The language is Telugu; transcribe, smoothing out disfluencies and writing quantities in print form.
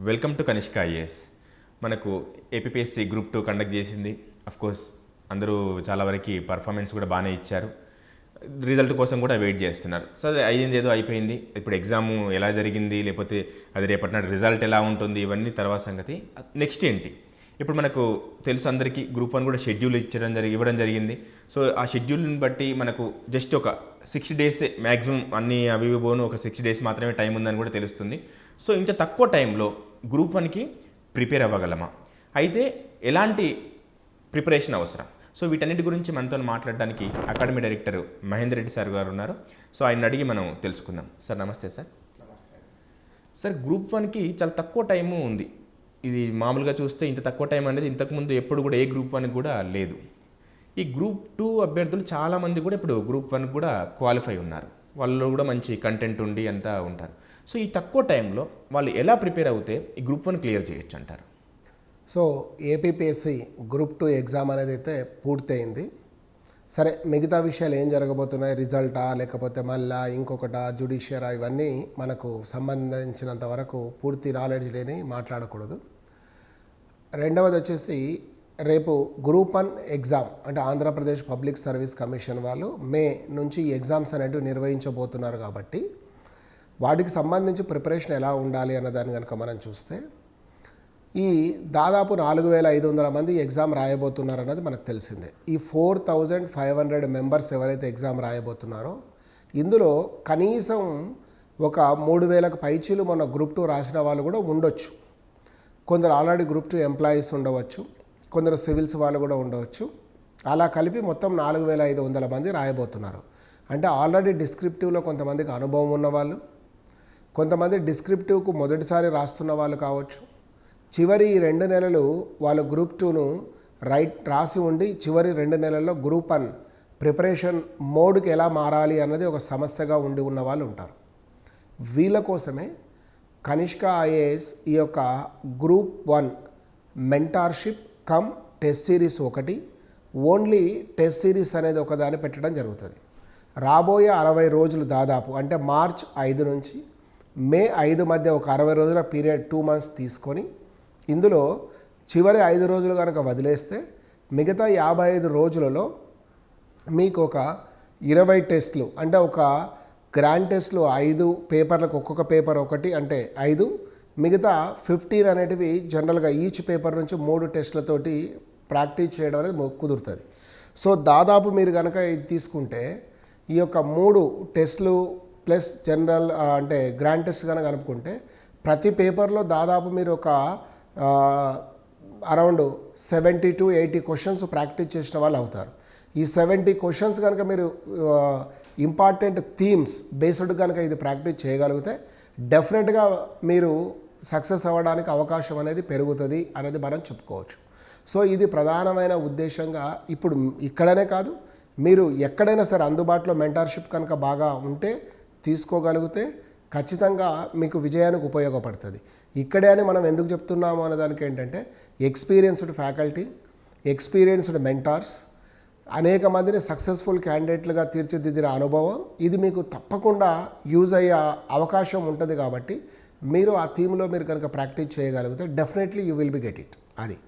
Welcome to Kanishka IAS. మనకు ఏపీఎస్సి గ్రూప్ 2 కండక్ట్ చేసింది. కోర్స్ అందరూ చాలా వరకు పర్ఫార్మెన్స్ కూడా బాగానే ఇచ్చారు. రిజల్ట్ కోసం కూడా వెయిట్ చేస్తున్నారు. సో అది అయ్యింది, ఏదో అయిపోయింది. ఇప్పుడు ఎగ్జామ్ ఎలా జరిగింది, లేకపోతే అది రేపటి నాడు రిజల్ట్ ఎలా ఉంటుంది, ఇవన్నీ తర్వాత సంగతి. నెక్స్ట్ ఏంటి, ఇప్పుడు మనకు తెలుసు అందరికీ గ్రూప్ 1 కూడా షెడ్యూల్ ఇవ్వడం జరిగింది. సో ఆ షెడ్యూల్ని బట్టి మనకు జస్ట్ ఒక 6 డేస్ మ్యాక్సిమం అన్ని అవి పోను ఒక 6 డేస్ మాత్రమే టైం ఉందని కూడా తెలుస్తుంది. సో ఇంత తక్కువ టైంలో గ్రూప్ 1కి ప్రిపేర్ అవ్వగలమా, అయితే ఎలాంటి ప్రిపరేషన్ అవసరం, సో వీటన్నిటి గురించి మనతో మాట్లాడడానికి academy director Mahender Reddy sir గారు ఉన్నారు. సో ఆయన అడిగి మనం తెలుసుకుందాం. సార్ నమస్తే సార్. నమస్తే సార్, గ్రూప్ 1కి చాలా తక్కువ టైము ఉంది. ఇది మామూలుగా చూస్తే ఇంత తక్కువ టైం అనేది ఇంతకుముందు ఎప్పుడు కూడా ఏ గ్రూప్ 1కి కూడా లేదు. ఈ గ్రూప్ 2 అభ్యర్థులు చాలామంది కూడా ఇప్పుడు గ్రూప్ 1కి కూడా క్వాలిఫై ఉన్నారు. వాళ్ళు కూడా మంచి కంటెంట్ ఉండి అంతా ఉంటారు. సో ఈ తక్కువ టైంలో వాళ్ళు ఎలా ప్రిపేర్ అవుతే ఈ గ్రూప్ 1 క్లియర్ చేయొచ్చు అంటారు? సో ఏపీఎస్సి గ్రూప్ 2 ఎగ్జామ్ అనేది అయితే పూర్తయింది. సరే, మిగతా విషయాలు ఏం జరగబోతున్నాయి, రిజల్టా లేకపోతే మళ్ళా ఇంకొకటా జ్యుడిషియరా, ఇవన్నీ మనకు సంబంధించినంత వరకు పూర్తి నాలెడ్జ్ లేని మాట్లాడకూడదు. రెండవది వచ్చేసి రేపు గ్రూప్ 1 ఎగ్జామ్ అంటే ఆంధ్రప్రదేశ్ పబ్లిక్ సర్వీస్ కమిషన్ వాళ్ళు మే నుంచి ఈ ఎగ్జామ్స్ అనేటివి నిర్వహించబోతున్నారు. కాబట్టి వాటికి సంబంధించి ప్రిపరేషన్ ఎలా ఉండాలి అన్నదాన్ని కనుక మనం చూస్తే ఈ దాదాపు 4500 మంది ఎగ్జామ్ రాయబోతున్నారు అన్నది మనకు తెలిసిందే. ఈ 4500 మెంబర్స్ ఎవరైతే ఎగ్జామ్ రాయబోతున్నారో ఇందులో కనీసం ఒక 3000కు పైచీలు మొన్న గ్రూప్ 2 రాసిన వాళ్ళు కూడా ఉండొచ్చు. కొందరు ఆల్రెడీ గ్రూప్ 2 ఎంప్లాయీస్ ఉండవచ్చు, కొందరు సివిల్స్ వాళ్ళు కూడా ఉండవచ్చు. అలా కలిపి మొత్తం 4500 మంది రాయబోతున్నారు. అంటే ఆల్రెడీ డిస్క్రిప్టివ్లో కొంతమందికి అనుభవం ఉన్నవాళ్ళు, కొంతమంది డిస్క్రిప్టివ్కు మొదటిసారి రాస్తున్న వాళ్ళు కావచ్చు. చివరి 2 నెలలు వాళ్ళు గ్రూప్ 2ను రాసి ఉండి చివరి 2 నెలల్లో గ్రూప్ 1 ప్రిపరేషన్ మోడ్కి ఎలా మారాలి అన్నది ఒక సమస్యగా ఉండి ఉన్న వాళ్ళు ఉంటారు. వీళ్ళ కోసమే కనిష్క ఐఏఎస్ ఈ యొక్క group 1 mentorship come test series ఒకటి, ఓన్లీ టెస్ట్ సిరీస్ అనేది ఒకదాన్ని పెట్టడం జరుగుతుంది. రాబోయే 60 రోజులు దాదాపు అంటే మార్చ్ 5 నుంచి మే 5 మధ్య ఒక 60 రోజుల పీరియడ్ 2 months తీసుకొని ఇందులో చివరి 5 రోజులు కనుక వదిలేస్తే మిగతా 55 రోజులలో మీకు ఒక 20 టెస్ట్లు అంటే ఒక గ్రాండ్ టెస్ట్లు 5 పేపర్లకు ఒక్కొక్క పేపర్ ఒకటి అంటే 5, మిగతా 15 అనేటివి జనరల్గా ఈచ్ పేపర్ నుంచి 3 టెస్ట్లతోటి ప్రాక్టీస్ చేయడం అనేది కుదురుతుంది. సో దాదాపు మీరు కనుక ఇది తీసుకుంటే ఈ యొక్క 3 టెస్ట్లు ప్లస్ జనరల్ అంటే గ్రాండ్ టెస్ట్ కనుక అనుకుంటే ప్రతి పేపర్లో దాదాపు మీరు ఒక అరౌండ్ 70 to 80 క్వశ్చన్స్ ప్రాక్టీస్ చేసిన వాళ్ళు అవుతారు. ఈ 70 క్వశ్చన్స్ కనుక మీరు ఇంపార్టెంట్ థీమ్స్ బేస్డ్ కనుక ఇది ప్రాక్టీస్ చేయగలిగితే డెఫినెట్గా మీరు సక్సెస్ అవ్వడానికి అవకాశం అనేది పెరుగుతుంది అనేది మనం చెప్పుకోవచ్చు. సో ఇది ప్రధానమైన ఉద్దేశంగా ఇప్పుడు ఇక్కడనే కాదు, మీరు ఎక్కడైనా సరే అందుబాటులో మెంటార్షిప్ కనుక బాగా ఉంటే తీసుకోగలిగితే ఖచ్చితంగా మీకు విజయానికి ఉపయోగపడుతుంది. ఇక్కడే అని మనం ఎందుకు చెప్తున్నాము అన్నదానికి ఏంటంటే ఎక్స్పీరియన్స్డ్ ఫ్యాకల్టీ, ఎక్స్పీరియన్స్డ్ మెంటార్స్, అనేక మందిని సక్సెస్ఫుల్ క్యాండిడేట్లుగా తీర్చిదిద్దిన అనుభవం, ఇది మీకు తప్పకుండా యూజ్ అయ్యే అవకాశం ఉంటుంది. కాబట్టి మీరు ఆ థీమ్లో మీరు కనుక ప్రాక్టీస్ చేయగలిగితే definitely you will be get it. అది